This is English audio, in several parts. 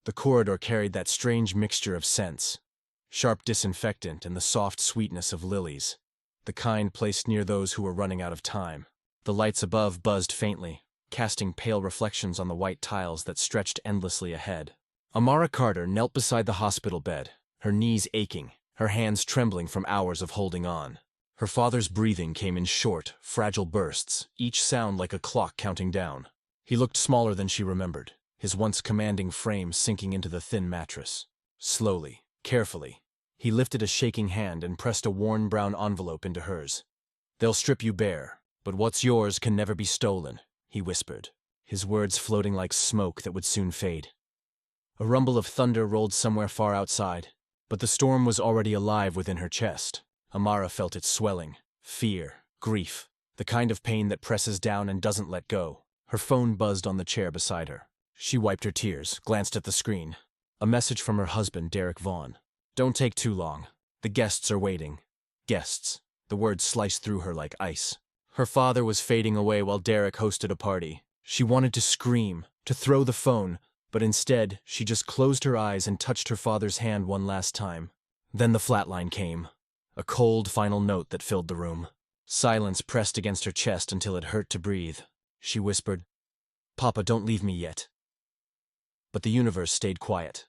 The corridor carried that strange mixture of scents. Sharp disinfectant and the soft sweetness of lilies, the kind placed near those who were running out of time. The lights above buzzed faintly, casting pale reflections on the white tiles that stretched endlessly ahead. Amara Carter knelt beside the hospital bed, her knees aching, her hands trembling from hours of holding on. Her father's breathing came in short, fragile bursts, each sound like a clock counting down. He looked smaller than she remembered, his once commanding frame sinking into the thin mattress. Slowly, carefully, he lifted a shaking hand and pressed a worn brown envelope into hers. "They'll strip you bare, but what's yours can never be stolen," he whispered, his words floating like smoke that would soon fade. A rumble of thunder rolled somewhere far outside, but the storm was already alive within her chest. Amara felt it swelling. Fear, grief, the kind of pain that presses down and doesn't let go. Her phone buzzed on the chair beside her. She wiped her tears, glanced at the screen. A message from her husband, Derek Vaughn. "Don't take too long. The guests are waiting." Guests. The words sliced through her like ice. Her father was fading away while Derek hosted a party. She wanted to scream, to throw the phone, but instead, she just closed her eyes and touched her father's hand one last time. Then the flatline came. A cold, final note that filled the room. Silence pressed against her chest until it hurt to breathe. She whispered, "Papa, don't leave me yet." But the universe stayed quiet.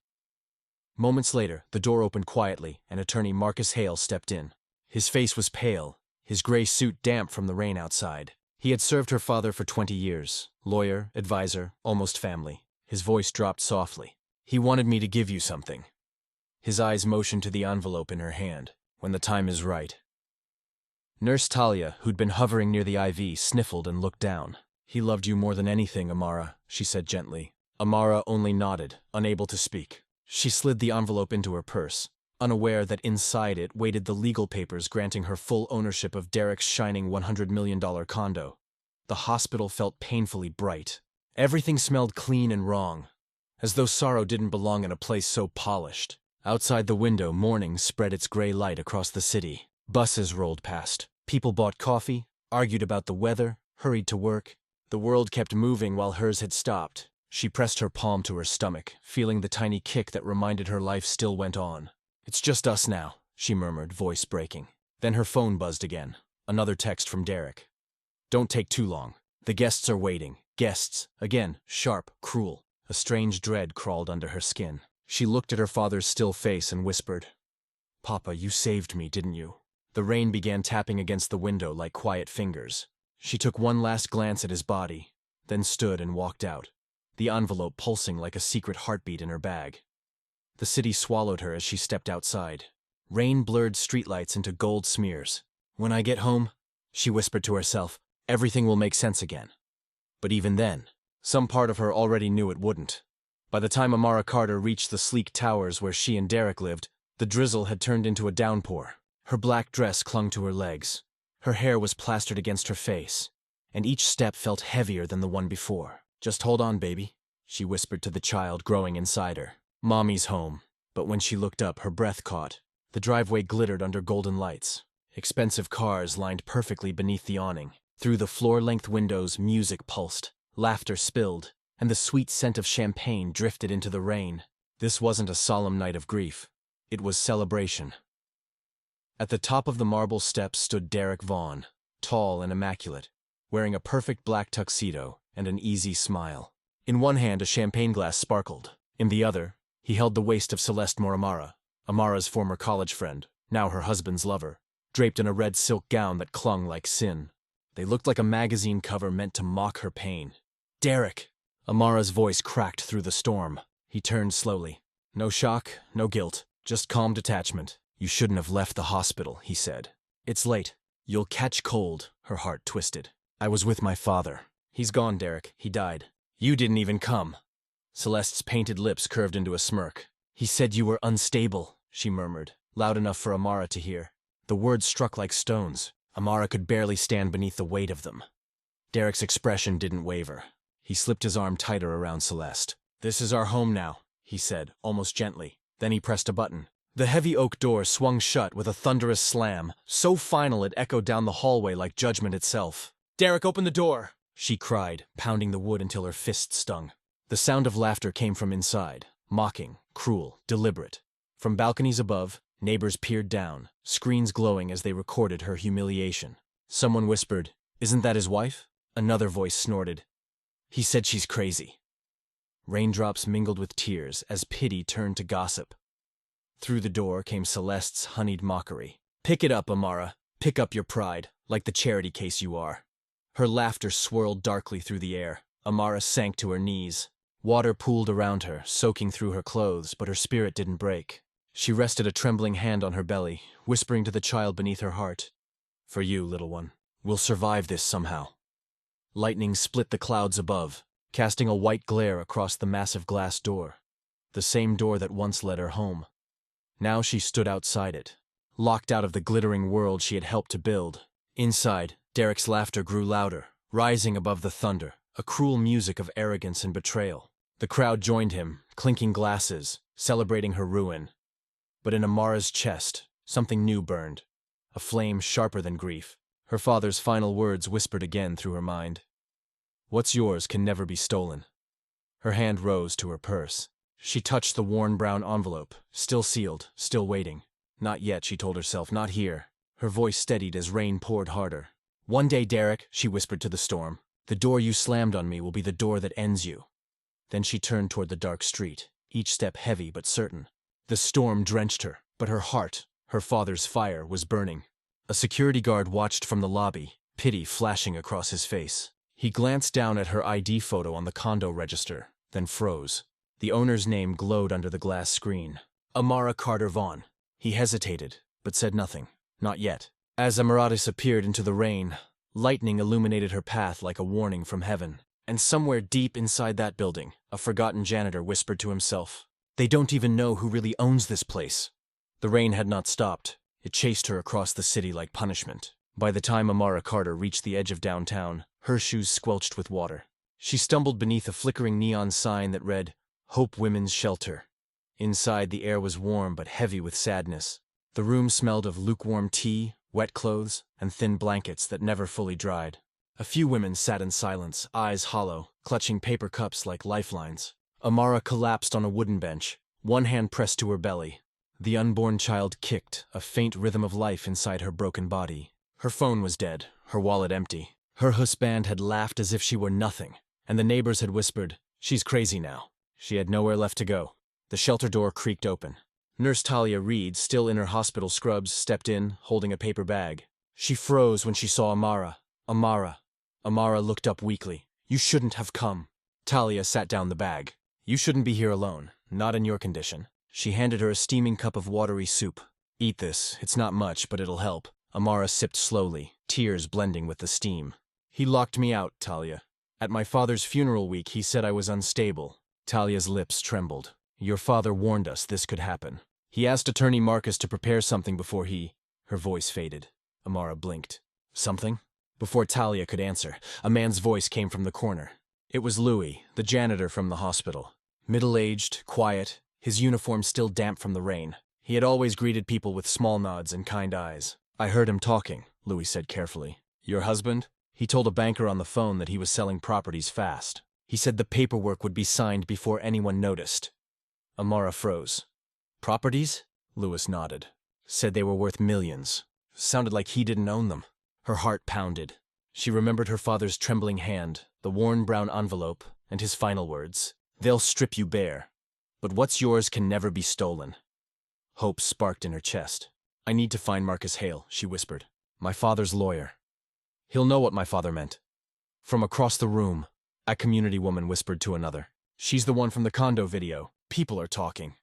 Moments later, the door opened quietly, and attorney Marcus Hale stepped in. His face was pale, his gray suit damp from the rain outside. He had served her father for 20 years, lawyer, advisor, almost family. His voice dropped softly. "He wanted me to give you something." His eyes motioned to the envelope in her hand. "When the time is right." Nurse Talia, who'd been hovering near the IV, sniffled and looked down. "He loved you more than anything, Amara," she said gently. Amara only nodded, unable to speak. She slid the envelope into her purse, unaware that inside it waited the legal papers granting her full ownership of Derek's shining $100 million condo. The hospital felt painfully bright. Everything smelled clean and wrong, as though sorrow didn't belong in a place so polished. Outside the window, morning spread its gray light across the city. Buses rolled past. People bought coffee, argued about the weather, hurried to work. The world kept moving while hers had stopped. She pressed her palm to her stomach, feeling the tiny kick that reminded her life still went on. "It's just us now," she murmured, voice breaking. Then her phone buzzed again. Another text from Derek. "Don't take too long. The guests are waiting." Guests. Again, sharp, cruel. A strange dread crawled under her skin. She looked at her father's still face and whispered, "Papa, you saved me, didn't you?" The rain began tapping against the window like quiet fingers. She took one last glance at his body, then stood and walked out, the envelope pulsing like a secret heartbeat in her bag. The city swallowed her as she stepped outside. Rain blurred streetlights into gold smears. "When I get home," she whispered to herself, "everything will make sense again." But even then, some part of her already knew it wouldn't. By the time Amara Carter reached the sleek towers where she and Derek lived, the drizzle had turned into a downpour. Her black dress clung to her legs. Her hair was plastered against her face, and each step felt heavier than the one before. "Just hold on, baby," she whispered to the child growing inside her. "Mommy's home." But when she looked up, her breath caught. The driveway glittered under golden lights. Expensive cars lined perfectly beneath the awning. Through the floor-length windows, music pulsed, laughter spilled, and the sweet scent of champagne drifted into the rain. This wasn't a solemn night of grief. It was celebration. At the top of the marble steps stood Derek Vaughn, tall and immaculate, wearing a perfect black tuxedo and an easy smile. In one hand, a champagne glass sparkled. In the other, he held the waist of Celeste Moramara, Amara's former college friend, now her husband's lover, draped in a red silk gown that clung like sin. They looked like a magazine cover meant to mock her pain. "Derek!" Amara's voice cracked through the storm. He turned slowly. "No shock, no guilt, just calm detachment. You shouldn't have left the hospital," he said. "It's late. You'll catch cold." Her heart twisted. "I was with my father." "He's gone, Derek. He died." "You didn't even come." Celeste's painted lips curved into a smirk. "He said you were unstable," she murmured, loud enough for Amara to hear. The words struck like stones. Amara could barely stand beneath the weight of them. Derek's expression didn't waver. He slipped his arm tighter around Celeste. "This is our home now," he said, almost gently. Then he pressed a button. The heavy oak door swung shut with a thunderous slam, so final it echoed down the hallway like judgment itself. "Derek, open the door!" she cried, pounding the wood until her fists stung. The sound of laughter came from inside, Mocking, cruel, deliberate. From balconies above, neighbors peered down, screens glowing as they recorded her humiliation. Someone whispered, "Isn't that his wife?" Another voice snorted, "He said she's crazy." Raindrops mingled with tears as pity turned to gossip. Through the door came Celeste's honeyed mockery. "Pick it up, Amara. Pick up your pride, like the charity case you are." Her laughter swirled darkly through the air. Amara sank to her knees. Water pooled around her, soaking through her clothes, but her spirit didn't break. She rested a trembling hand on her belly, whispering to the child beneath her heart, "For you, little one. We'll survive this somehow." Lightning split the clouds above, casting a white glare across the massive glass door. The same door that once led her home. Now she stood outside it, locked out of the glittering world she had helped to build. Inside, Derek's laughter grew louder, rising above the thunder, a cruel music of arrogance and betrayal. The crowd joined him, clinking glasses, celebrating her ruin. But in Amara's chest, something new burned, a flame sharper than grief. Her father's final words whispered again through her mind. "What's yours can never be stolen." Her hand rose to her purse. She touched the worn brown envelope, still sealed, still waiting. Not yet, she told herself, not here. Her voice steadied as rain poured harder. "One day, Derek," she whispered to the storm, "the door you slammed on me will be the door that ends you." Then she turned toward the dark street, each step heavy but certain. The storm drenched her, but her heart, her father's fire, was burning. A security guard watched from the lobby, pity flashing across his face. He glanced down at her ID photo on the condo register, then froze. The owner's name glowed under the glass screen. Amara Carter Vaughn. He hesitated, but said nothing. Not yet. As Amara disappeared into the rain, lightning illuminated her path like a warning from heaven. And somewhere deep inside that building, a forgotten janitor whispered to himself, "They don't even know who really owns this place." The rain had not stopped. It chased her across the city like punishment. By the time Amara Carter reached the edge of downtown, her shoes squelched with water. She stumbled beneath a flickering neon sign that read, "Hope Women's Shelter." Inside, the air was warm but heavy with sadness. The room smelled of lukewarm tea, wet clothes, and thin blankets that never fully dried. A few women sat in silence, eyes hollow, clutching paper cups like lifelines. Amara collapsed on a wooden bench, one hand pressed to her belly. The unborn child kicked, a faint rhythm of life inside her broken body. Her phone was dead, her wallet empty. Her husband had laughed as if she were nothing, and the neighbors had whispered, "She's crazy now." She had nowhere left to go. The shelter door creaked open. Nurse Talia Reed, still in her hospital scrubs, stepped in, holding a paper bag. She froze when she saw Amara. "Amara." Amara looked up weakly. "You shouldn't have come." Talia sat down the bag. "You shouldn't be here alone, not in your condition." She handed her a steaming cup of watery soup. "Eat this, it's not much, but it'll help." Amara sipped slowly, tears blending with the steam. "He locked me out, Talia. At my father's funeral week, he said I was unstable." Talia's lips trembled. "Your father warned us this could happen. He asked Attorney Marcus to prepare something before he—" Her voice faded. Amara blinked. "Something?" Before Talia could answer, a man's voice came from the corner. It was Louis, the janitor from the hospital. Middle-aged, quiet, his uniform still damp from the rain. He had always greeted people with small nods and kind eyes. "I heard him talking," Louis said carefully. "Your husband?" He told a banker on the phone that he was selling properties fast. He said the paperwork would be signed before anyone noticed. Amara froze. "Properties?" Louis nodded. "Said they were worth millions." Sounded like he didn't own them. Her heart pounded. She remembered her father's trembling hand, the worn brown envelope, and his final words. "They'll strip you bare. But what's yours can never be stolen." Hope sparked in her chest. "I need to find Marcus Hale," she whispered. "My father's lawyer. He'll know what my father meant." From across the room, a community woman whispered to another. "She's the one from the condo video. People are talking."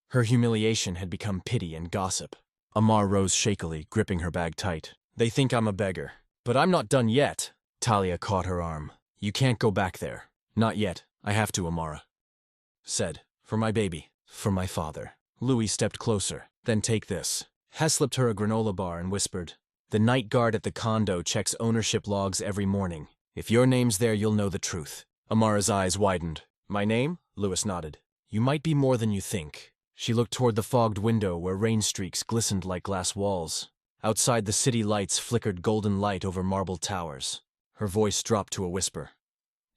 Her humiliation had become pity and gossip. Amar rose shakily, gripping her bag tight. "They think I'm a beggar. But I'm not done yet." Talia caught her arm. "You can't go back there. Not yet. I have to," Amara said. "For my baby. For my father." Louis stepped closer. "Then take this." Hess slipped her a granola bar and whispered, "The night guard at the condo checks ownership logs every morning. If your name's there, you'll know the truth." Amara's eyes widened. "My name?" Louis nodded. "You might be more than you think." She looked toward the fogged window where rain streaks glistened like glass walls. Outside, the city lights flickered golden light over marble towers. Her voice dropped to a whisper.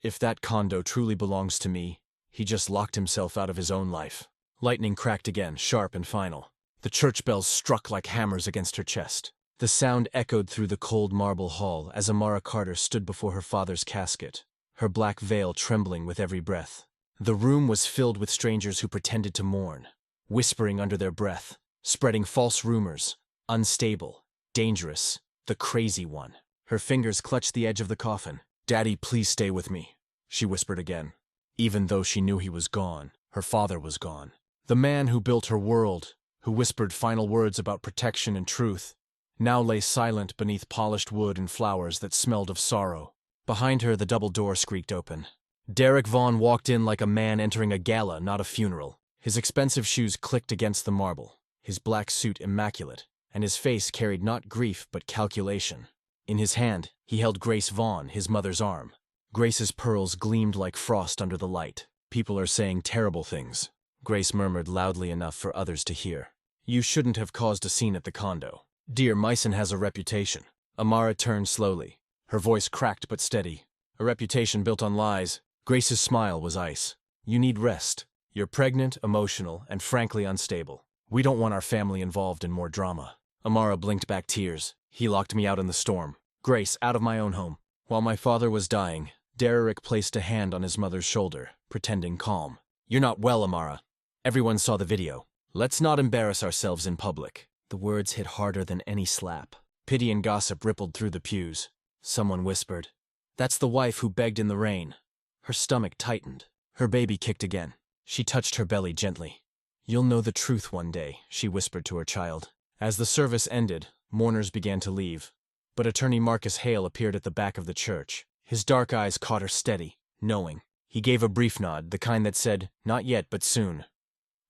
"If that condo truly belongs to me, He just locked himself out of his own life. Lightning cracked again, sharp and final. The church bells struck like hammers against her chest. The sound echoed through the cold marble hall as Amara Carter stood before her father's casket, her black veil trembling with every breath. The room was filled with strangers who pretended to mourn, whispering under their breath, spreading false rumors, unstable, dangerous, the crazy one. Her fingers clutched the edge of the coffin. "Daddy, please stay with me," she whispered again. Even though she knew he was gone, her father was gone. The man who built her world, who whispered final words about protection and truth, now lay silent beneath polished wood and flowers that smelled of sorrow. Behind her, the double door squeaked open. Derek Vaughn walked in like a man entering a gala, not a funeral. His expensive shoes clicked against the marble, his black suit immaculate, and his face carried not grief but calculation. In his hand, he held Grace Vaughn, his mother's arm. Grace's pearls gleamed like frost under the light. "People are saying terrible things," Grace murmured loudly enough for others to hear. "You shouldn't have caused a scene at the condo. Dear Myson has a reputation." Amara turned slowly, her voice cracked but steady. "A reputation built on lies." Grace's smile was ice. "You need rest. You're pregnant, emotional, and frankly unstable. We don't want our family involved in more drama." Amara blinked back tears. "He locked me out in the storm. Grace, out of my own home." While my father was dying, Derek placed a hand on his mother's shoulder, pretending calm. "You're not well, Amara. Everyone saw the video. Let's not embarrass ourselves in public." The words hit harder than any slap. Pity and gossip rippled through the pews. Someone whispered, "That's the wife who begged in the rain." Her stomach tightened. Her baby kicked again. She touched her belly gently. "You'll know the truth one day," she whispered to her child. As the service ended, mourners began to leave. But attorney Marcus Hale appeared at the back of the church. His dark eyes caught her steady, knowing. He gave a brief nod, the kind that said, "Not yet, but soon."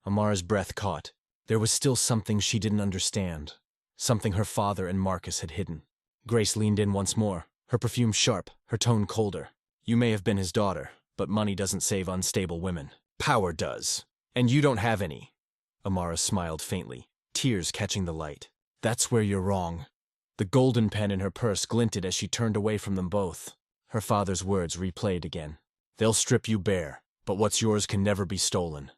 Amara's breath caught. There was still something she didn't understand. Something her father and Marcus had hidden. Grace leaned in once more, her perfume sharp, her tone colder. "You may have been his daughter, but money doesn't save unstable women. Power does. And you don't have any." Amara smiled faintly, tears catching the light. "That's where you're wrong." The golden pen in her purse glinted as she turned away from them both. Her father's words replayed again. "They'll strip you bare, but what's yours can never be stolen."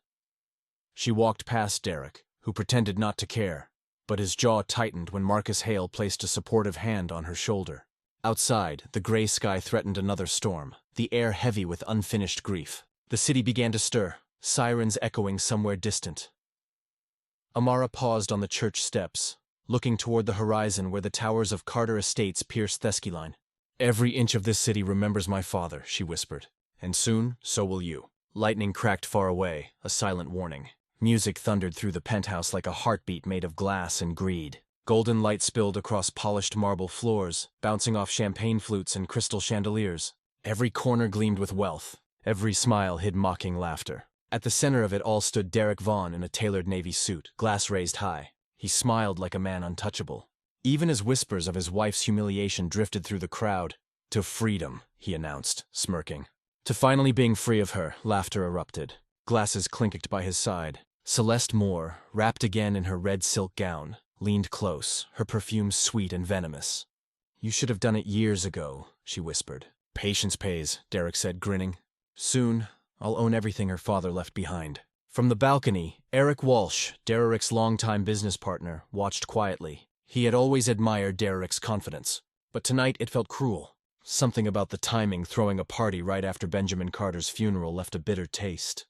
She walked past Derek, who pretended not to care, but his jaw tightened when Marcus Hale placed a supportive hand on her shoulder. Outside, the gray sky threatened another storm, the air heavy with unfinished grief. The city began to stir, sirens echoing somewhere distant. Amara paused on the church steps, looking toward the horizon where the towers of Carter Estates pierced Theskyline. "Every inch of this city remembers my father," she whispered. "And soon, so will you." Lightning cracked far away, a silent warning. Music thundered through the penthouse like a heartbeat made of glass and greed. Golden light spilled across polished marble floors, bouncing off champagne flutes and crystal chandeliers. Every corner gleamed with wealth. Every smile hid mocking laughter. At the center of it all stood Derek Vaughn in a tailored navy suit, glass raised high. He smiled like a man untouchable. Even as whispers of his wife's humiliation drifted through the crowd. "To freedom," he announced, smirking. To finally being free of her, laughter erupted. Glasses clinked by his side. Celeste Moore, wrapped again in her red silk gown, leaned close, her perfume sweet and venomous. "You should have done it years ago," she whispered. "Patience pays," Derek said, grinning. "Soon, I'll own everything her father left behind." From the balcony, Eric Walsh, Derek's longtime business partner, watched quietly. He had always admired Derek's confidence, but tonight it felt cruel. Something about the timing throwing a party right after Benjamin Carter's funeral left a bitter taste.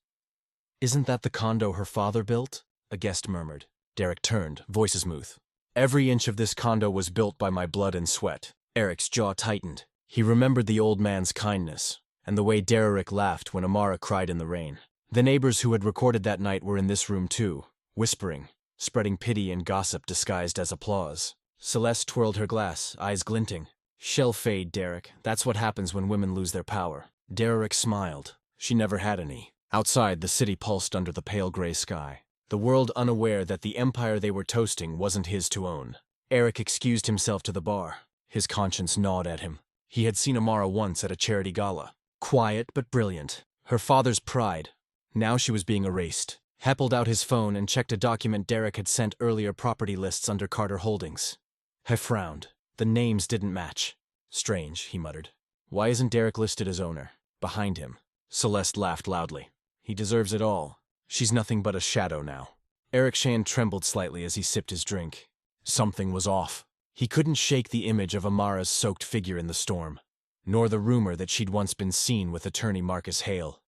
"Isn't that the condo her father built?" a guest murmured. Derek turned, voice smooth. "Every inch of this condo was built by my blood and sweat." Eric's jaw tightened. He remembered the old man's kindness, and the way Derek laughed when Amara cried in the rain. The neighbors who had recorded that night were in this room too, whispering, spreading pity and gossip disguised as applause. Celeste twirled her glass, eyes glinting. "She'll fade, Derek. That's what happens when women lose their power." Derek smiled. She never had any. Outside, the city pulsed under the pale gray sky, the world unaware that the empire they were toasting wasn't his to own. Eric excused himself to the bar. His conscience gnawed at him. He had seen Amara once at a charity gala. Quiet but brilliant. Her father's pride. Now she was being erased. Hep pulled out his phone and checked a document Derek had sent earlier property lists under Carter Holdings. He frowned. The names didn't match. "Strange," he muttered. "Why isn't Derek listed as owner?" Behind him, Celeste laughed loudly. He deserves it all. She's nothing but a shadow now. Eric's hand trembled slightly as he sipped his drink. Something was off. He couldn't shake the image of Amara's soaked figure in the storm, nor the rumor that she'd once been seen with attorney Marcus Hale.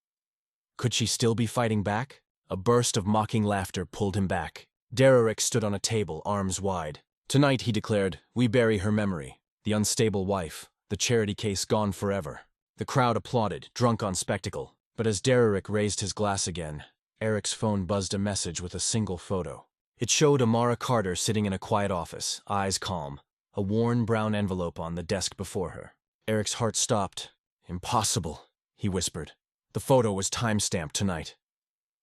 Could she still be fighting back? A burst of mocking laughter pulled him back. Derrick stood on a table, arms wide. Tonight, he declared, we bury her memory. The unstable wife, the charity case gone forever. The crowd applauded, drunk on spectacle. But as Derrick raised his glass again, Eric's phone buzzed a message with a single photo. It showed Amara Carter sitting in a quiet office, eyes calm, a worn brown envelope on the desk before her. Eric's heart stopped. Impossible, he whispered. The photo was time-stamped tonight.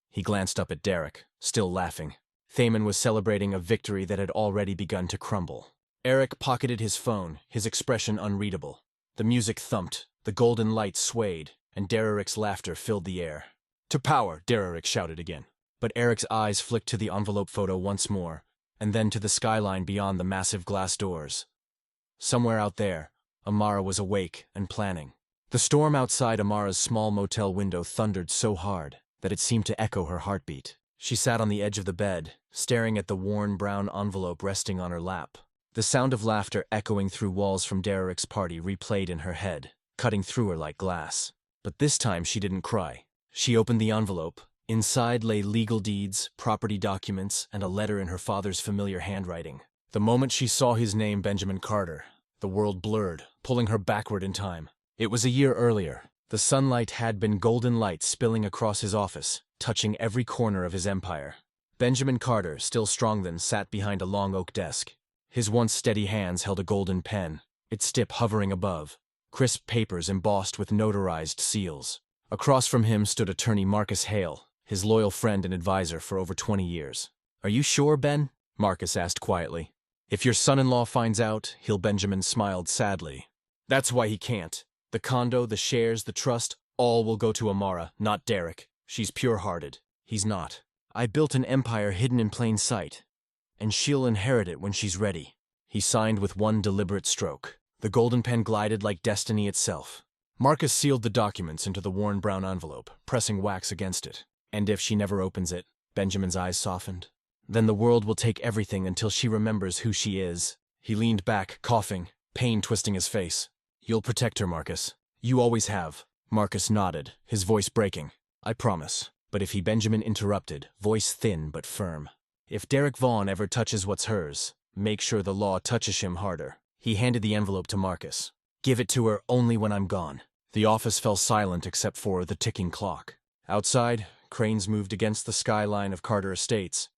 He glanced up at Derrick, still laughing. Thaman was celebrating a victory that had already begun to crumble. Eric pocketed his phone, his expression unreadable. The music thumped, the golden light swayed, and Derrick's laughter filled the air. To power, Derrick shouted again. But Eric's eyes flicked to the envelope photo once more, and then to the skyline beyond the massive glass doors. Somewhere out there, Amara was awake and planning. The storm outside Amara's small motel window thundered so hard that it seemed to echo her heartbeat. She sat on the edge of the bed, staring at the worn brown envelope resting on her lap. The sound of laughter echoing through walls from Derrick's party replayed in her head, cutting through her like glass. But this time she didn't cry. She opened the envelope. Inside lay legal deeds, property documents, and a letter in her father's familiar handwriting. The moment she saw his name, Benjamin Carter, the world blurred, pulling her backward in time. It was a year earlier. The sunlight had been golden light spilling across his office, touching every corner of his empire. Benjamin Carter, still strong then, sat behind a long oak desk. His once steady hands held a golden pen, its tip hovering above, crisp papers embossed with notarized seals. Across from him stood attorney Marcus Hale, his loyal friend and advisor for over 20 years. "Are you sure, Ben?" Marcus asked quietly. "If your son-in-law finds out," Benjamin smiled sadly. "That's why he can't. The condo, the shares, the trust, all will go to Amara, not Derrick. She's pure-hearted. He's not. I built an empire hidden in plain sight, and she'll inherit it when she's ready." He signed with one deliberate stroke. The golden pen glided like destiny itself. Marcus sealed the documents into the worn brown envelope, pressing wax against it. "And if she never opens it," Benjamin's eyes softened, "then the world will take everything until she remembers who she is." He leaned back, coughing, pain twisting his face. "You'll protect her, Marcus. You always have." Marcus nodded, his voice breaking. "I promise." But if Benjamin interrupted, voice thin but firm. "If Derrick Vaughn ever touches what's hers, make sure the law touches him harder." He handed the envelope to Marcus. "Give it to her only when I'm gone." The office fell silent except for the ticking clock. Outside, cranes moved against the skyline of Carter Estates,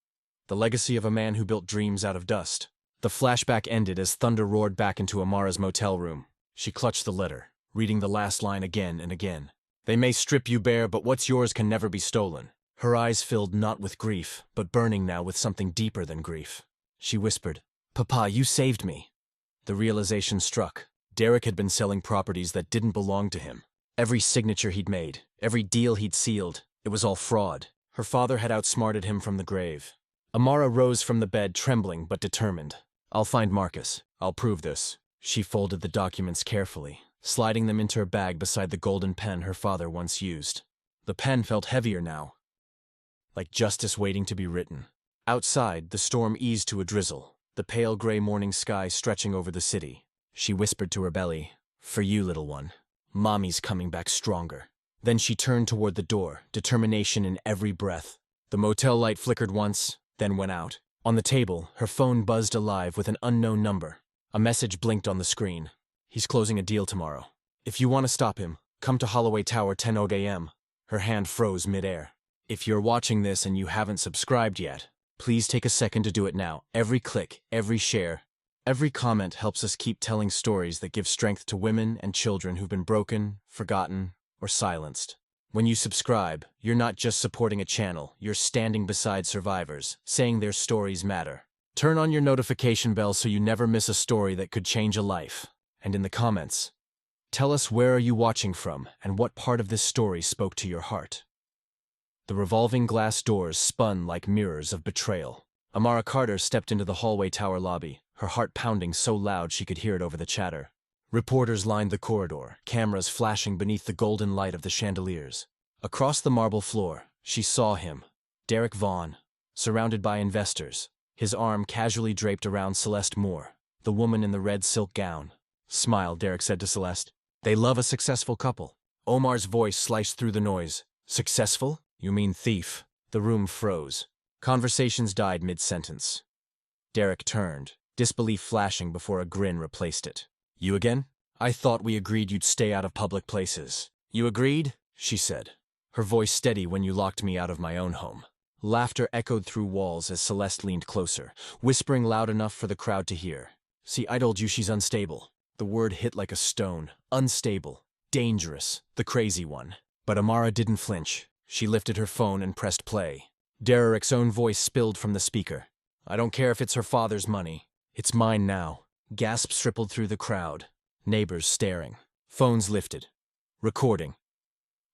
the legacy of a man who built dreams out of dust. The flashback ended as thunder roared back into Amara's motel room. She clutched the letter, reading the last line again and again. "They may strip you bare, but what's yours can never be stolen." Her eyes filled not with grief, but burning now with something deeper than grief. She whispered, "Papa, you saved me." The realization struck. Derrick had been selling properties that didn't belong to him. Every signature he'd made, every deal he'd sealed, it was all fraud. Her father had outsmarted him from the grave. Amara rose from the bed, trembling but determined. "I'll find Marcus. I'll prove this." She folded the documents carefully, sliding them into her bag beside the golden pen her father once used. The pen felt heavier now, like justice waiting to be written. Outside, the storm eased to a drizzle, the pale gray morning sky stretching over the city. She whispered to her belly, "For you, little one. Mommy's coming back stronger." Then she turned toward the door, determination in every breath. The motel light flickered once, then went out. On the table, her phone buzzed alive with an unknown number. A message blinked on the screen. "He's closing a deal tomorrow. If you want to stop him, come to Holloway Tower 10 a.m. Her hand froze midair. "If you're watching this and you haven't subscribed yet, please take a second to do it now. Every click, every share, every comment helps us keep telling stories that give strength to women and children who've been broken, forgotten, or silenced. When you subscribe, you're not just supporting a channel, you're standing beside survivors, saying their stories matter. Turn on your notification bell so you never miss a story that could change a life. And in the comments, tell us where are you watching from and what part of this story spoke to your heart." The revolving glass doors spun like mirrors of betrayal. Amara Carter stepped into the hallway tower lobby, her heart pounding so loud she could hear it over the chatter. Reporters lined the corridor, cameras flashing beneath the golden light of the chandeliers. Across the marble floor, she saw him, Derek Vaughn, surrounded by investors, his arm casually draped around Celeste Moore, the woman in the red silk gown. "Smile," Derek said to Celeste. "They love a successful couple." Omar's voice sliced through the noise. "Successful? You mean thief?" The room froze. Conversations died mid-sentence. Derek turned, disbelief flashing before a grin replaced it. "You again? I thought we agreed you'd stay out of public places." "You agreed?" she said, her voice steady when you locked me out of my own home. Laughter echoed through walls as Celeste leaned closer, whispering loud enough for the crowd to hear. "See, I told you she's unstable." The word hit like a stone. Unstable. Dangerous. The crazy one. But Amara didn't flinch. She lifted her phone and pressed play. Derek's own voice spilled from the speaker. "I don't care if it's her father's money. It's mine now." Gasps rippled through the crowd. Neighbors staring. Phones lifted. Recording.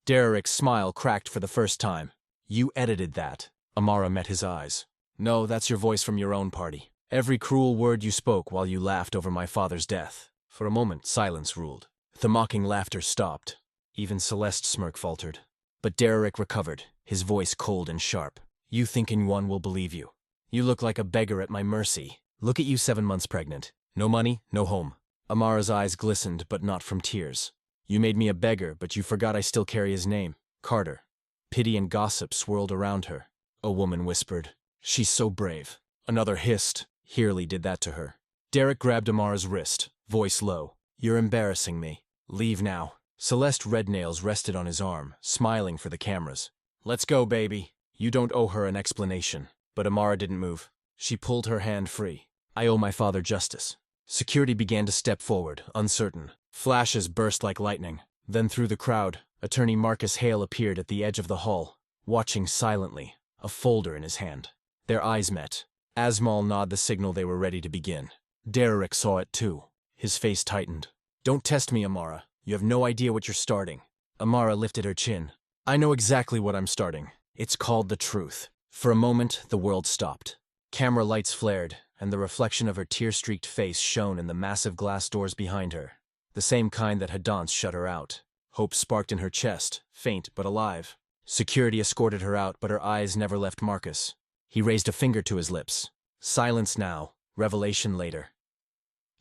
Derek's smile cracked for the first time. "You edited that." Amara met his eyes. "No, that's your voice from your own party. Every cruel word you spoke while you laughed over my father's death." For a moment, silence ruled. The mocking laughter stopped. Even Celeste's smirk faltered. But Derek recovered, his voice cold and sharp. "You think anyone will believe you? You look like a beggar at my mercy. Look at you 7 months pregnant. No money, no home." Amara's eyes glistened, but not from tears. "You made me a beggar, but you forgot I still carry his name. Carter." Pity and gossip swirled around her. A woman whispered, "She's so brave." Another hissed, "Hearly did that to her." Derek grabbed Amara's wrist, voice low. "You're embarrassing me. Leave now." Celeste's red nails rested on his arm, smiling for the cameras. "Let's go, baby. You don't owe her an explanation." But Amara didn't move. She pulled her hand free. "I owe my father justice." Security began to step forward, uncertain. Flashes burst like lightning. Then through the crowd, Attorney Marcus Hale appeared at the edge of the hall, watching silently, a folder in his hand. Their eyes met. Asmal nodded the signal they were ready to begin. Derek saw it too. His face tightened. "Don't test me, Amara. You have no idea what you're starting." Amara lifted her chin. "I know exactly what I'm starting. It's called the truth." For a moment, the world stopped. Camera lights flared, and the reflection of her tear-streaked face shone in the massive glass doors behind her. The same kind that had danced shut her out. Hope sparked in her chest, faint but alive. Security escorted her out, but her eyes never left Marcus. He raised a finger to his lips. Silence now, revelation later.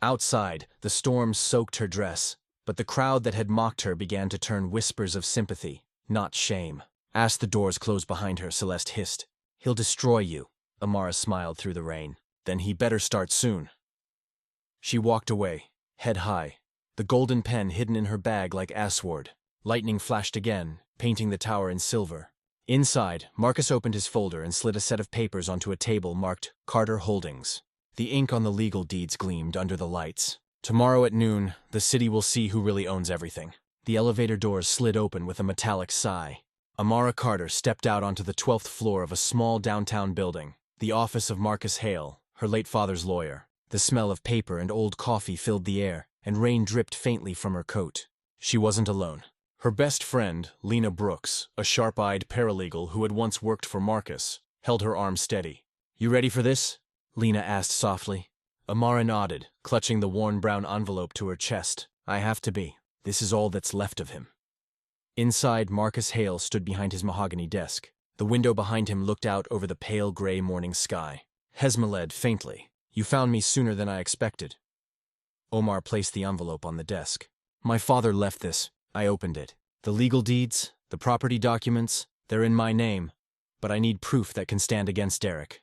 Outside, the storm soaked her dress, but the crowd that had mocked her began to turn whispers of sympathy, not shame. As the doors closed behind her, Celeste hissed. "He'll destroy you." Amara smiled through the rain. "Then he better start soon." She walked away, head high, the golden pen hidden in her bag like assword. Lightning flashed again, painting the tower in silver. Inside, Marcus opened his folder and slid a set of papers onto a table marked Carter Holdings. The ink on the legal deeds gleamed under the lights. "Tomorrow at noon, the city will see who really owns everything." The elevator doors slid open with a metallic sigh. Amara Carter stepped out onto the 12th floor of a small downtown building, the office of Marcus Hale, her late father's lawyer. The smell of paper and old coffee filled the air, and rain dripped faintly from her coat. She wasn't alone. Her best friend, Lena Brooks, a sharp-eyed paralegal who had once worked for Marcus, held her arm steady. "You ready for this?" Lena asked softly. Amara nodded, clutching the worn brown envelope to her chest. "I have to be. This is all that's left of him." Inside, Marcus Hale stood behind his mahogany desk. The window behind him looked out over the pale gray morning sky. Hesmaled faintly. "You found me sooner than I expected." Omar placed the envelope on the desk. "My father left this." I opened it. "The legal deeds, the property documents, they're in my name. But I need proof that can stand against Derek."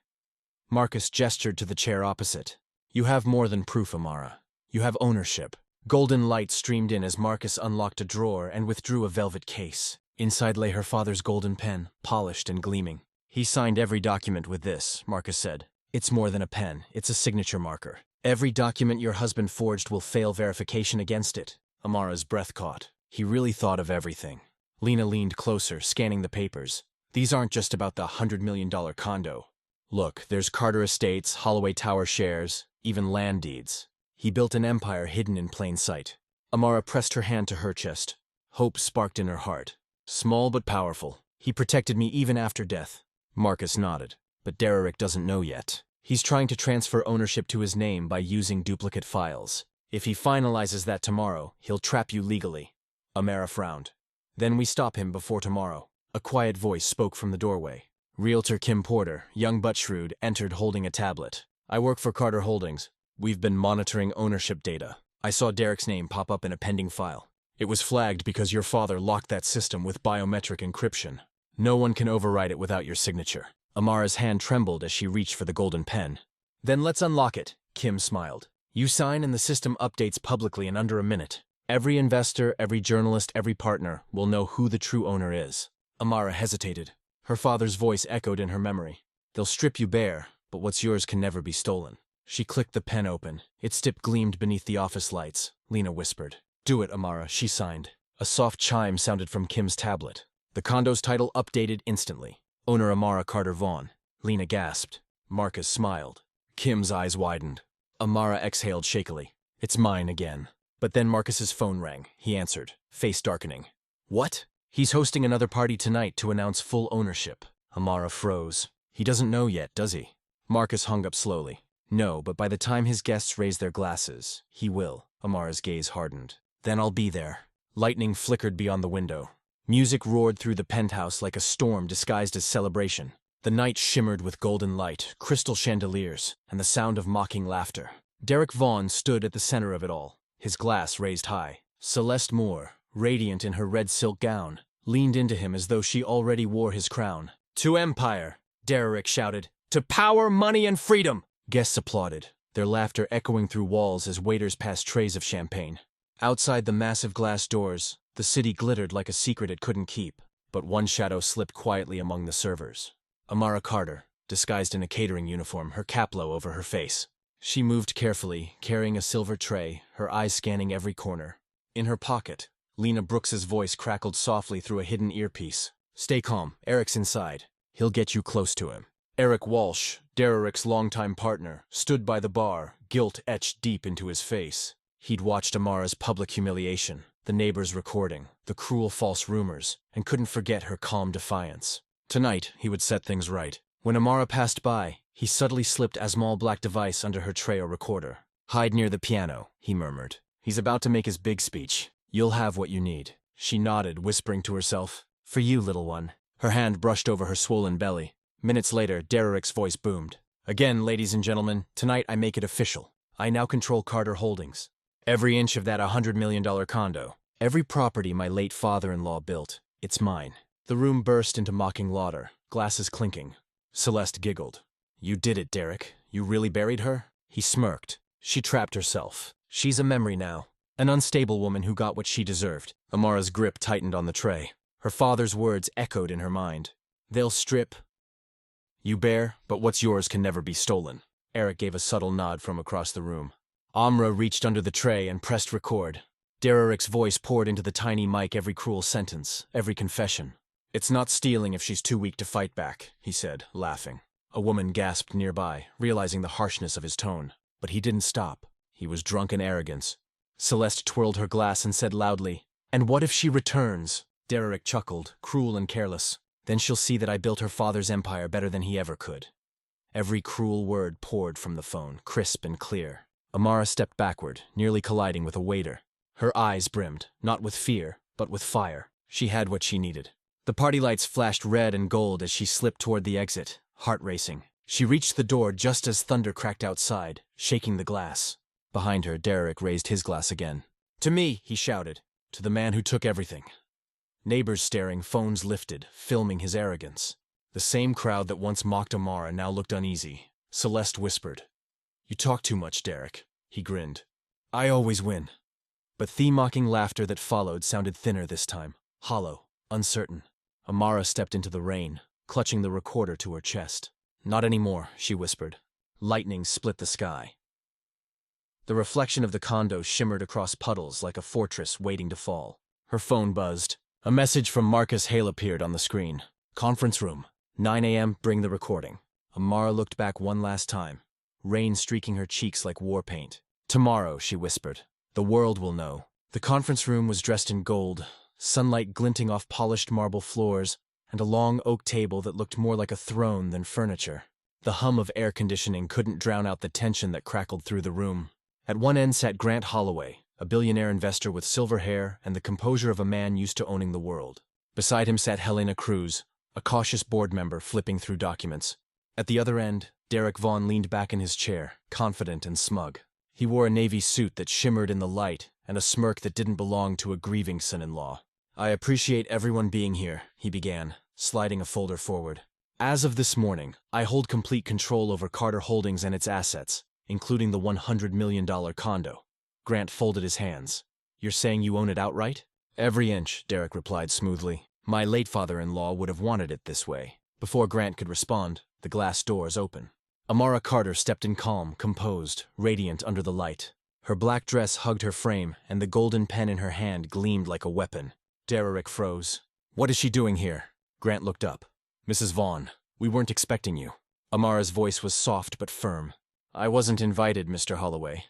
Marcus gestured to the chair opposite. "You have more than proof, Amara. You have ownership." Golden light streamed in as Marcus unlocked a drawer and withdrew a velvet case. Inside lay her father's golden pen, polished and gleaming. "He signed every document with this," Marcus said. "It's more than a pen, it's a signature marker. Every document your husband forged will fail verification against it." Amara's breath caught. He really thought of everything. Lena leaned closer, scanning the papers. "These aren't just about the $100 million condo. Look, there's Carter Estates, Holloway Tower shares, even land deeds. He built an empire hidden in plain sight." Amara pressed her hand to her chest. Hope sparked in her heart. "Small but powerful. He protected me even after death." Marcus nodded. "But Derek doesn't know yet. He's trying to transfer ownership to his name by using duplicate files. If he finalizes that tomorrow, he'll trap you legally." Amara frowned. "Then we stop him before tomorrow." A quiet voice spoke from the doorway. Realtor Kim Porter, young but shrewd, entered holding a tablet. I work for Carter Holdings. We've been monitoring ownership data. I saw Derek's name pop up in a pending file. It was flagged because your father locked that system with biometric encryption. No one can override it without your signature. Amara's hand trembled as she reached for the golden pen. Then let's unlock it, Kim smiled. You sign and the system updates publicly in under a minute. Every investor, every journalist, every partner will know who the true owner is. Amara hesitated. Her father's voice echoed in her memory. They'll strip you bare, but what's yours can never be stolen. She clicked the pen open. Its tip gleamed beneath the office lights. Lena whispered. Do it, Amara, she signed. A soft chime sounded from Kim's tablet. The condo's title updated instantly. Owner Amara Carter Vaughn. Lena gasped. Marcus smiled. Kim's eyes widened. Amara exhaled shakily. It's mine again. But then Marcus's phone rang. He answered, face darkening. What? He's hosting another party tonight to announce full ownership. Amara froze. He doesn't know yet, does he? Marcus hung up slowly. No, but by the time his guests raise their glasses, he will. Amara's gaze hardened. Then I'll be there. Lightning flickered beyond the window. Music roared through the penthouse like a storm disguised as celebration. The night shimmered with golden light, crystal chandeliers, and the sound of mocking laughter. Derek Vaughn stood at the center of it all, his glass raised high. Celeste Moore, radiant in her red silk gown, leaned into him as though she already wore his crown. To empire, Derek shouted. To power, money, and freedom! Guests applauded, their laughter echoing through walls as waiters passed trays of champagne. Outside the massive glass doors, the city glittered like a secret it couldn't keep, but one shadow slipped quietly among the servers. Amara Carter, disguised in a catering uniform, her caplo over her face. She moved carefully, carrying a silver tray, her eyes scanning every corner. In her pocket, Lena Brooks's voice crackled softly through a hidden earpiece. Stay calm, Eric's inside. He'll get you close to him. Eric Walsh, Derek's longtime partner, stood by the bar, guilt etched deep into his face. He'd watched Amara's public humiliation, the neighbors' recording, the cruel false rumors, and couldn't forget her calm defiance. Tonight, he would set things right. When Amara passed by, he subtly slipped a small black device under her Treo recorder. Hide near the piano, he murmured. He's about to make his big speech. You'll have what you need. She nodded, whispering to herself. For you, little one. Her hand brushed over her swollen belly. Minutes later, Derek's voice boomed. Again, ladies and gentlemen, tonight I make it official. I now control Carter Holdings. Every inch of that $100 million condo. Every property my late father-in-law built. It's mine. The room burst into mocking laughter, glasses clinking. Celeste giggled. You did it, Derek. You really buried her? He smirked. She trapped herself. She's a memory now. An unstable woman who got what she deserved. Amara's grip tightened on the tray. Her father's words echoed in her mind. They'll strip. You bear, but what's yours can never be stolen. Eric gave a subtle nod from across the room. Amra reached under the tray and pressed record. Derek's voice poured into the tiny mic every cruel sentence, every confession. It's not stealing if she's too weak to fight back, he said, laughing. A woman gasped nearby, realizing the harshness of his tone. But he didn't stop. He was drunk in arrogance. Celeste twirled her glass and said loudly, And what if she returns? Derek chuckled, cruel and careless. Then she'll see that I built her father's empire better than he ever could. Every cruel word poured from the phone, crisp and clear. Amara stepped backward, nearly colliding with a waiter. Her eyes brimmed, not with fear, but with fire. She had what she needed. The party lights flashed red and gold as she slipped toward the exit, heart racing. She reached the door just as thunder cracked outside, shaking the glass. Behind her, Derek raised his glass again. To me, he shouted. To the man who took everything. Neighbors staring, phones lifted, filming his arrogance. The same crowd that once mocked Amara now looked uneasy. Celeste whispered. You talk too much, Derek. He grinned. I always win. But the mocking laughter that followed sounded thinner this time, hollow, uncertain. Amara stepped into the rain, clutching the recorder to her chest. Not anymore, she whispered. Lightning split the sky. The reflection of the condo shimmered across puddles like a fortress waiting to fall. Her phone buzzed. A message from Marcus Hale appeared on the screen. Conference room. 9 a.m., bring the recording. Amara looked back one last time, rain streaking her cheeks like war paint. Tomorrow, she whispered. The world will know. The conference room was dressed in gold, sunlight glinting off polished marble floors, and a long oak table that looked more like a throne than furniture. The hum of air conditioning couldn't drown out the tension that crackled through the room. At one end sat Grant Holloway, a billionaire investor with silver hair and the composure of a man used to owning the world. Beside him sat Helena Cruz, a cautious board member flipping through documents. At the other end, Derek Vaughn leaned back in his chair, confident and smug. He wore a navy suit that shimmered in the light and a smirk that didn't belong to a grieving son-in-law. "I appreciate everyone being here," he began, sliding a folder forward. "As of this morning, I hold complete control over Carter Holdings and its assets, including the $100 million condo." Grant folded his hands. "You're saying you own it outright?" "Every inch," Derek replied smoothly. "My late father-in-law would have wanted it this way." Before Grant could respond, the glass doors opened. Amara Carter stepped in calm, composed, radiant under the light. Her black dress hugged her frame, and the golden pen in her hand gleamed like a weapon. Derek froze. "What is she doing here?" Grant looked up. "Mrs. Vaughn, we weren't expecting you." Amara's voice was soft but firm. "I wasn't invited, Mr. Holloway.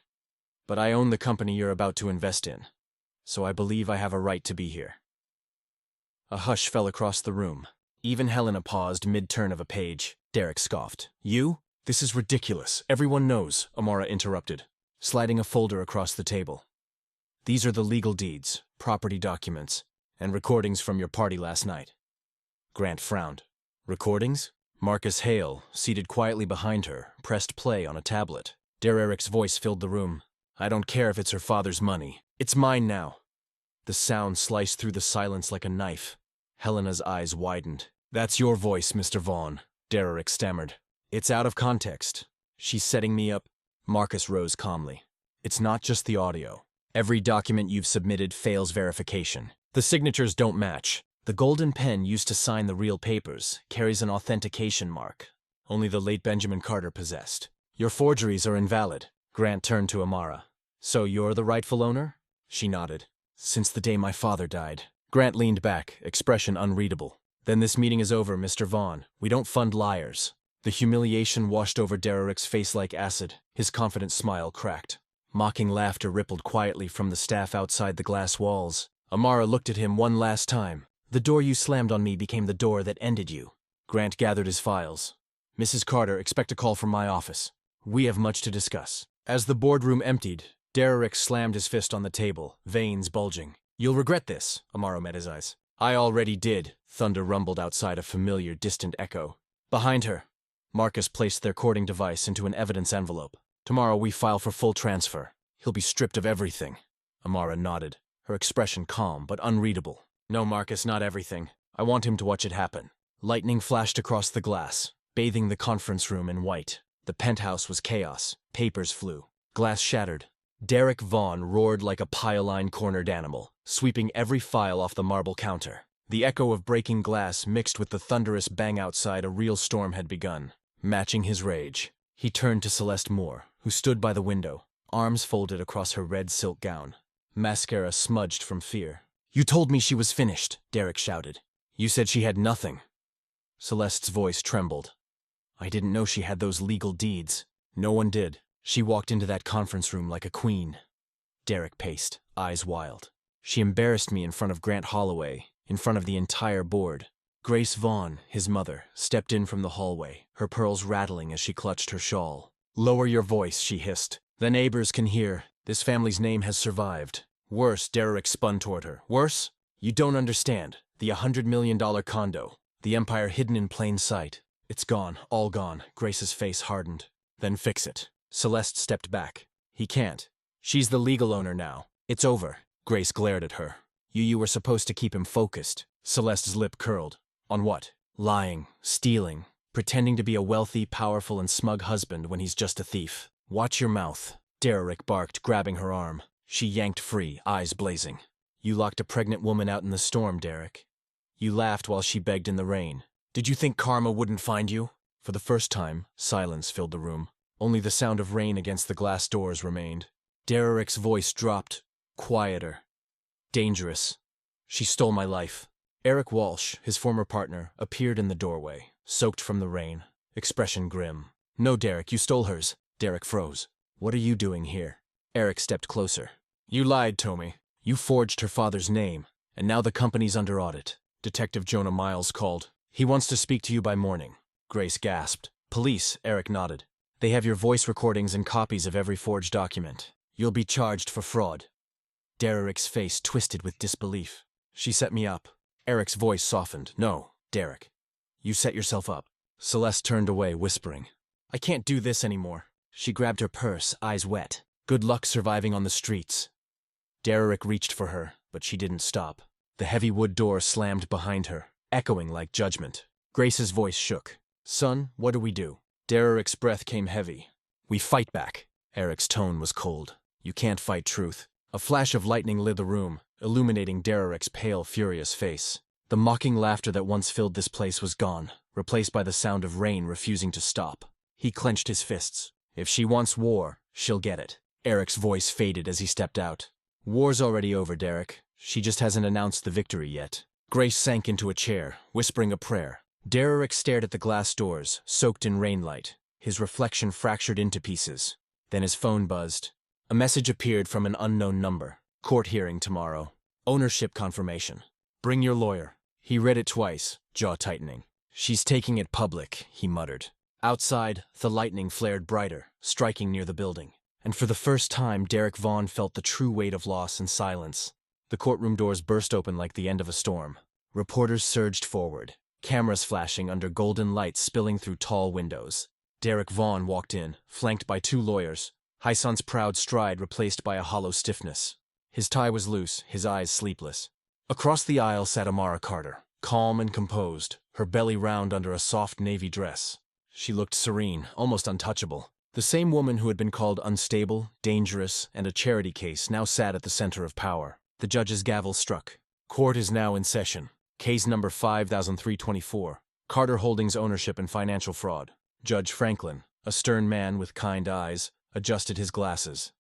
But I own the company you're about to invest in, so I believe I have a right to be here." A hush fell across the room. Even Helena paused mid-turn of a page. Derek scoffed. "You? This is ridiculous. Everyone knows," Amara interrupted, sliding a folder across the table. "These are the legal deeds, property documents, and recordings from your party last night." Grant frowned. "Recordings?" Marcus Hale, seated quietly behind her, pressed play on a tablet. Derek's voice filled the room. "I don't care if it's her father's money. It's mine now." The sound sliced through the silence like a knife. Helena's eyes widened. "That's your voice, Mr. Vaughn," Derek stammered. "It's out of context. She's setting me up." Marcus rose calmly. "It's not just the audio. Every document you've submitted fails verification. The signatures don't match. The golden pen used to sign the real papers carries an authentication mark only the late Benjamin Carter possessed. Your forgeries are invalid." Grant turned to Amara. "So you're the rightful owner?" She nodded. "Since the day my father died." Grant leaned back, expression unreadable. "Then this meeting is over, Mr. Vaughn. We don't fund liars." The humiliation washed over Derek's face like acid. His confident smile cracked. Mocking laughter rippled quietly from the staff outside the glass walls. Amara looked at him one last time. "The door you slammed on me became the door that ended you." Grant gathered his files. "Mrs. Carter, expect a call from my office. We have much to discuss." As the boardroom emptied, Derek slammed his fist on the table, veins bulging. "You'll regret this," Amara met his eyes. "I already did," thunder rumbled outside a familiar, distant echo. Behind her, Marcus placed their recording device into an evidence envelope. "Tomorrow we file for full transfer. He'll be stripped of everything." Amara nodded, her expression calm but unreadable. "No, Marcus, not everything. I want him to watch it happen." Lightning flashed across the glass, bathing the conference room in white. The penthouse was chaos. Papers flew. Glass shattered. Derek Vaughn roared like a pile-line cornered animal, sweeping every file off the marble counter. The echo of breaking glass mixed with the thunderous bang outside. A real storm had begun. Matching his rage, he turned to Celeste Moore, who stood by the window, arms folded across her red silk gown. Mascara smudged from fear. "You told me she was finished," Derek shouted. "You said she had nothing." Celeste's voice trembled. "I didn't know she had those legal deeds." "No one did. She walked into that conference room like a queen." Derek paced, eyes wild. "She embarrassed me in front of Grant Holloway, in front of the entire board." Grace Vaughn, his mother, stepped in from the hallway, her pearls rattling as she clutched her shawl. "Lower your voice," she hissed. "The neighbors can hear. This family's name has survived." "Worse," Derek spun toward her. "Worse? You don't understand. The $100 million condo. The empire hidden in plain sight. It's gone, all gone." Grace's face hardened. "Then fix it." Celeste stepped back. "He can't. She's the legal owner now. It's over." Grace glared at her. You were supposed to keep him focused." Celeste's lip curled. "On what?" "Lying, stealing, pretending to be a wealthy, powerful, and smug husband when he's just a thief." "Watch your mouth," Derek barked, grabbing her arm. She yanked free, eyes blazing. "You locked a pregnant woman out in the storm, Derek. You laughed while she begged in the rain. Did you think karma wouldn't find you?" For the first time, silence filled the room. Only the sound of rain against the glass doors remained. Derek's voice dropped, quieter. "Dangerous. She stole my life." Eric Walsh, his former partner, appeared in the doorway, soaked from the rain, expression grim. "No, Derek, you stole hers." Derek froze. "What are you doing here?" Eric stepped closer. "You lied, Tommy. You forged her father's name, and now the company's under audit." Detective Jonah Miles called. "He wants to speak to you by morning." Grace gasped. "Police," Eric nodded. "They have your voice recordings and copies of every forged document. You'll be charged for fraud." Derek's face twisted with disbelief. "She set me up." Eric's voice softened. No, Derek. You set yourself up. Celeste turned away, whispering, I can't do this anymore. She grabbed her purse, eyes wet. Good luck surviving on the streets. Derek reached for her, but she didn't stop. The heavy wood door slammed behind her, echoing like judgment. Grace's voice shook. Son, what do we do? Derek's breath came heavy. We fight back. Eric's tone was cold. You can't fight truth. A flash of lightning lit the room, illuminating Derek's pale, furious face. The mocking laughter that once filled this place was gone, replaced by the sound of rain refusing to stop. He clenched his fists. If she wants war, she'll get it. Eric's voice faded as he stepped out. War's already over, Derek. She just hasn't announced the victory yet. Grace sank into a chair, whispering a prayer. Derek stared at the glass doors, soaked in rainlight. His reflection fractured into pieces. Then his phone buzzed. A message appeared from an unknown number. Court hearing tomorrow. Ownership confirmation. Bring your lawyer. He read it twice, jaw tightening. She's taking it public, he muttered. Outside, the lightning flared brighter, striking near the building. And for the first time, Derek Vaughn felt the true weight of loss and silence. The courtroom doors burst open like the end of a storm. Reporters surged forward, cameras flashing under golden lights spilling through tall windows. Derek Vaughn walked in, flanked by two lawyers, Hyson's proud stride replaced by a hollow stiffness. His tie was loose, his eyes sleepless. Across the aisle sat Amara Carter, calm and composed, her belly round under a soft navy dress. She looked serene, almost untouchable. The same woman who had been called unstable, dangerous, and a charity case now sat at the center of power. The judge's gavel struck. Court is now in session. Case number 5324. Carter Holdings ownership and financial fraud. Judge Franklin, a stern man with kind eyes, adjusted his glasses.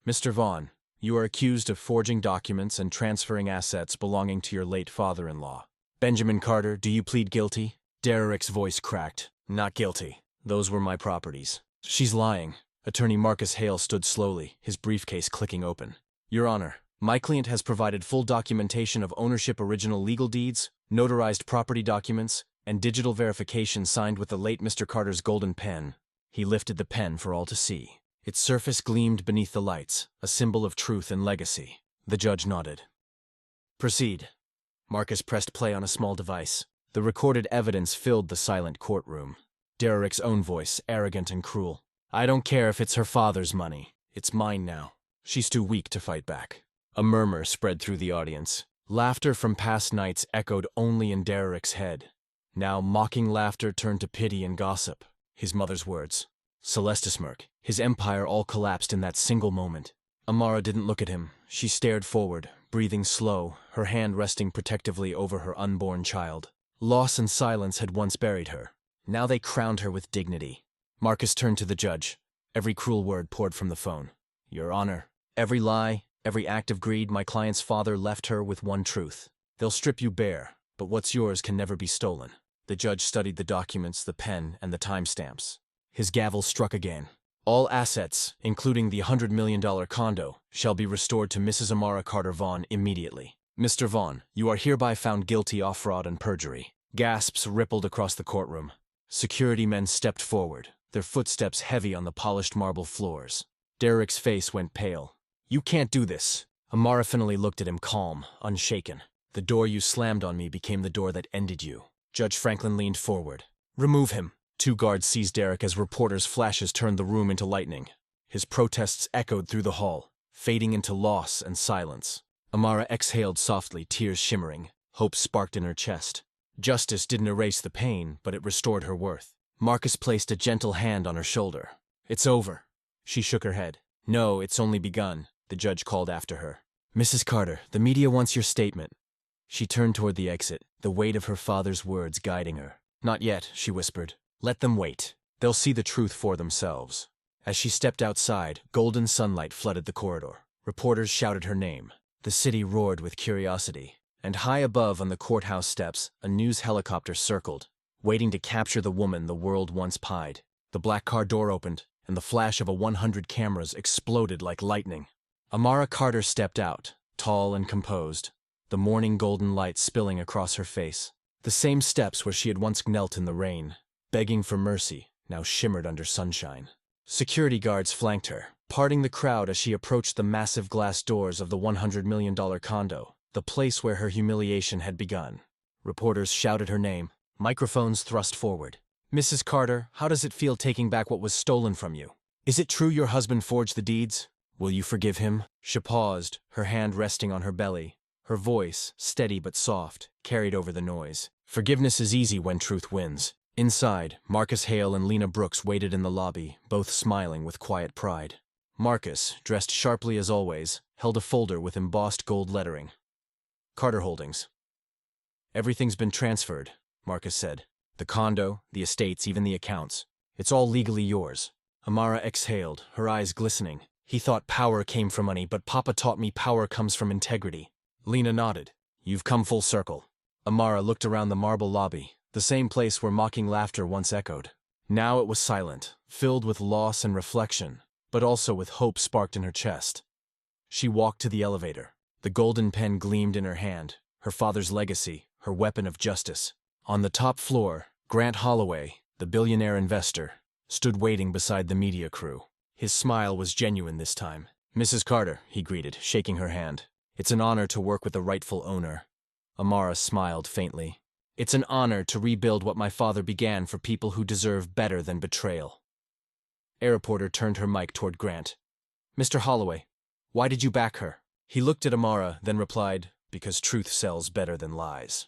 Mr. Vaughn, you are accused of forging documents and transferring assets belonging to your late father-in-law. Benjamin Carter, do you plead guilty? Derek's voice cracked. Not guilty. Those were my properties. She's lying. Attorney Marcus Hale stood slowly, his briefcase clicking open. Your Honor, my client has provided full documentation of ownership, original legal deeds, notarized property documents, and digital verification signed with the late Mr. Carter's golden pen. He lifted the pen for all to see. Its surface gleamed beneath the lights, a symbol of truth and legacy. The judge nodded. Proceed. Marcus pressed play on a small device. The recorded evidence filled the silent courtroom. Derek's own voice, arrogant and cruel. I don't care if it's her father's money. It's mine now. She's too weak to fight back. A murmur spread through the audience. Laughter from past nights echoed only in Derek's head. Now mocking laughter turned to pity and gossip. His mother's words. Celeste smirk. His empire all collapsed in that single moment. Amara didn't look at him. She stared forward, breathing slow, her hand resting protectively over her unborn child. Loss and silence had once buried her. Now they crowned her with dignity. Marcus turned to the judge. Every cruel word poured from the phone. Your Honor, every lie, every act of greed, my client's father left her with one truth. They'll strip you bare, but what's yours can never be stolen. The judge studied the documents, the pen, and the timestamps. His gavel struck again. All assets, including the $100 million condo, shall be restored to Mrs. Amara Carter Vaughn immediately. Mr. Vaughn, you are hereby found guilty of fraud and perjury. Gasps rippled across the courtroom. Security men stepped forward, their footsteps heavy on the polished marble floors. Derek's face went pale. You can't do this. Amara finally looked at him calm, unshaken. The door you slammed on me became the door that ended you. Judge Franklin leaned forward. Remove him. Two guards seized Derek as reporters' flashes turned the room into lightning. His protests echoed through the hall, fading into loss and silence. Amara exhaled softly, tears shimmering. Hope sparked in her chest. Justice didn't erase the pain, but it restored her worth. Marcus placed a gentle hand on her shoulder. It's over. She shook her head. No, it's only begun, the judge called after her. Mrs. Carter, the media wants your statement. She turned toward the exit, the weight of her father's words guiding her. Not yet, she whispered. Let them wait. They'll see the truth for themselves. As she stepped outside, golden sunlight flooded the corridor. Reporters shouted her name. The city roared with curiosity. And high above on the courthouse steps, a news helicopter circled, waiting to capture the woman the world once pied. The black car door opened, and the flash of 100 cameras exploded like lightning. Amara Carter stepped out, tall and composed, the morning golden light spilling across her face. The same steps where she had once knelt in the rain, begging for mercy, now shimmered under sunshine. Security guards flanked her, parting the crowd as she approached the massive glass doors of the $100 million condo. the place where her humiliation had begun. Reporters shouted her name, microphones thrust forward. "Mrs. Carter, how does it feel taking back what was stolen from you? Is it true your husband forged the deeds? Will you forgive him?" She paused, her hand resting on her belly. Her voice, steady but soft, carried over the noise. Forgiveness is easy when truth wins. Inside, Marcus Hale and Lena Brooks waited in the lobby, both smiling with quiet pride. Marcus, dressed sharply as always, held a folder with embossed gold lettering. "Carter Holdings." "Everything's been transferred," Marcus said. "The condo, the estates, even the accounts. It's all legally yours." Amara exhaled, her eyes glistening. "He thought power came from money, but Papa taught me power comes from integrity." Lena nodded. "You've come full circle." Amara looked around the marble lobby, the same place where mocking laughter once echoed. Now it was silent, filled with loss and reflection, but also with hope sparked in her chest. She walked to the elevator. The golden pen gleamed in her hand, her father's legacy, her weapon of justice. On the top floor, Grant Holloway, the billionaire investor, stood waiting beside the media crew. His smile was genuine this time. "Mrs. Carter," he greeted, shaking her hand. "It's an honor to work with the rightful owner." Amara smiled faintly. "It's an honor to rebuild what my father began for people who deserve better than betrayal." A reporter turned her mic toward Grant. "Mr. Holloway, why did you back her?" He looked at Amara, then replied, "Because truth sells better than lies."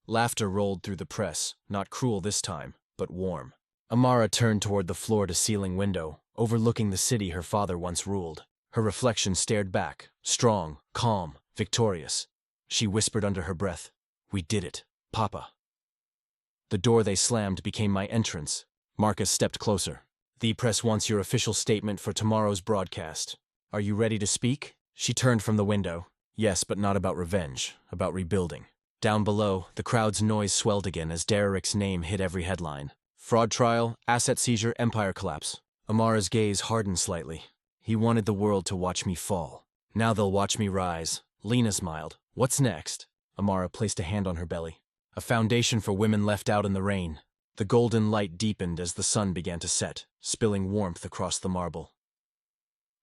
Laughter rolled through the press, not cruel this time, but warm. Amara turned toward the floor-to-ceiling window, overlooking the city her father once ruled. Her reflection stared back, strong, calm, victorious. She whispered under her breath, "We did it, Papa." The door they slammed became my entrance. Marcus stepped closer. "The press wants your official statement for tomorrow's broadcast. Are you ready to speak?" She turned from the window. "Yes, but not about revenge, about rebuilding." Down below, the crowd's noise swelled again as Derrick's name hit every headline. Fraud trial, asset seizure, empire collapse. Amara's gaze hardened slightly. "He wanted the world to watch me fall. Now they'll watch me rise." Lena smiled. "What's next?" Amara placed a hand on her belly. "A foundation for women left out in the rain." The golden light deepened as the sun began to set, spilling warmth across the marble.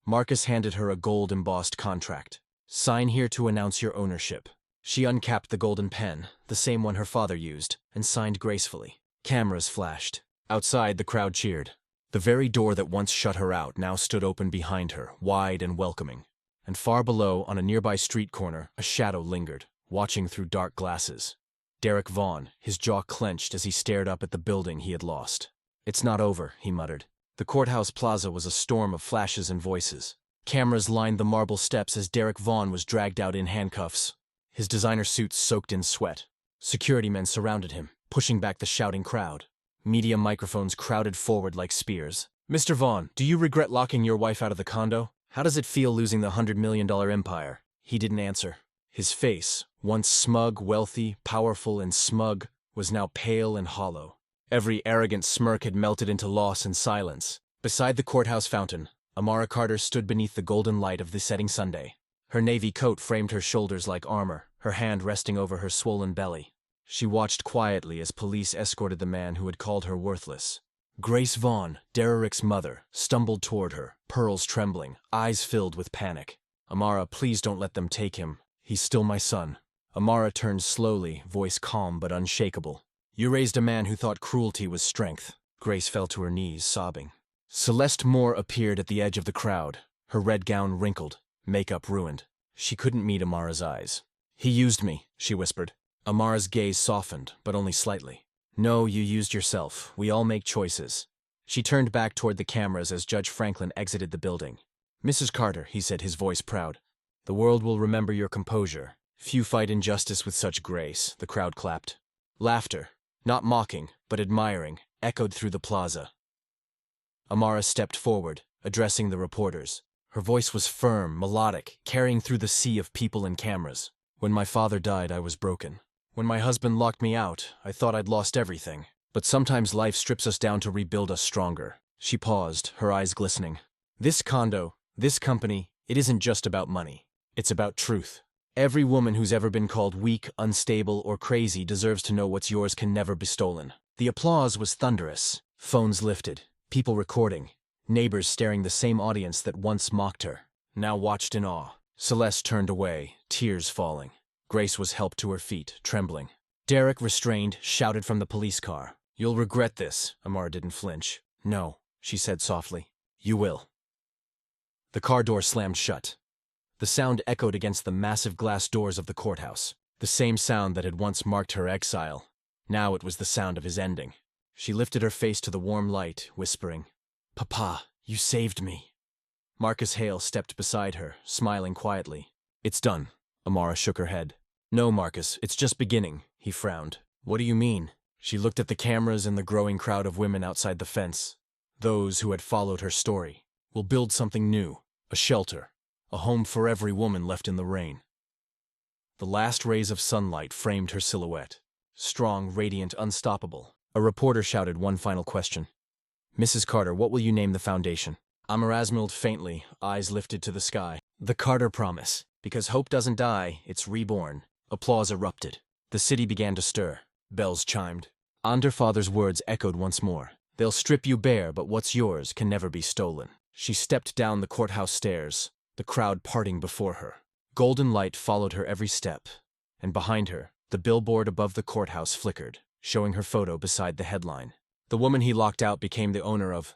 Marcus handed her a gold-embossed contract. "Sign here to announce your ownership." She uncapped the golden pen, the same one her father used, and signed gracefully. Cameras flashed. Outside, the crowd cheered. The very door that once shut her out now stood open behind her, wide and welcoming. And far below, on a nearby street corner, a shadow lingered, watching through dark glasses. Derrick Vaughn, his jaw clenched as he stared up at the building he had lost. "It's not over," he muttered. The courthouse plaza was a storm of flashes and voices. Cameras lined the marble steps as Derrick Vaughn was dragged out in handcuffs, his designer suits soaked in sweat. Security men surrounded him, pushing back the shouting crowd. Media microphones crowded forward like spears. "Mr. Vaughn, do you regret locking your wife out of the condo? How does it feel losing the $100 million empire?" He didn't answer. His face, once smug, wealthy, powerful, and smug, was now pale and hollow. Every arrogant smirk had melted into loss and silence. Beside the courthouse fountain, Amara Carter stood beneath the golden light of the setting Sunday. Her navy coat framed her shoulders like armor, her hand resting over her swollen belly. She watched quietly as police escorted the man who had called her worthless. Grace Vaughn, Derrick's mother, stumbled toward her, pearls trembling, eyes filled with panic. "Amara, please don't let them take him. He's still my son." Amara turned slowly, voice calm but unshakable. "You raised a man who thought cruelty was strength." Grace fell to her knees, sobbing. Celeste Moore appeared at the edge of the crowd, her red gown wrinkled, makeup ruined. She couldn't meet Amara's eyes. "He used me," she whispered. Amara's gaze softened, but only slightly. "No, you used yourself. We all make choices." She turned back toward the cameras as Judge Franklin exited the building. "Mrs. Carter," he said, his voice proud, "the world will remember your composure. Few fight injustice with such grace." The crowd clapped. Laughter, not mocking, but admiring, echoed through the plaza. Amara stepped forward, addressing the reporters. Her voice was firm, melodic, carrying through the sea of people and cameras. "When my father died, I was broken. When my husband locked me out, I thought I'd lost everything. But sometimes life strips us down to rebuild us stronger." She paused, her eyes glistening. "This condo, this company, it isn't just about money. It's about truth. Every woman who's ever been called weak, unstable, or crazy deserves to know what's yours can never be stolen." The applause was thunderous. Phones lifted, people recording, neighbors staring, the same audience that once mocked her, now watched in awe. Celeste turned away, tears falling. Grace was helped to her feet, trembling. Derek, restrained, shouted from the police car. "You'll regret this." Amara didn't flinch. "No," she said softly. "You will." The car door slammed shut. The sound echoed against the massive glass doors of the courthouse. The same sound that had once marked her exile. Now it was the sound of his ending. She lifted her face to the warm light, whispering, "Papa, you saved me." Marcus Hale stepped beside her, smiling quietly. "It's done." Amara shook her head. "No, Marcus, it's just beginning," he frowned. "What do you mean?" She looked at the cameras and the growing crowd of women outside the fence. Those who had followed her story. "We'll build something new. A shelter. A home for every woman left in the rain." The last rays of sunlight framed her silhouette. Strong, radiant, unstoppable. A reporter shouted one final question. "Mrs. Carter, what will you name the foundation?" Amara smiled faintly, eyes lifted to the sky. "The Carter Promise. Because hope doesn't die, it's reborn." Applause erupted. The city began to stir. Bells chimed. Anderfather's words echoed once more. "They'll strip you bare, but what's yours can never be stolen." She stepped down the courthouse stairs, the crowd parting before her. Golden light followed her every step, and behind her, the billboard above the courthouse flickered, showing her photo beside the headline. The woman he locked out became the owner of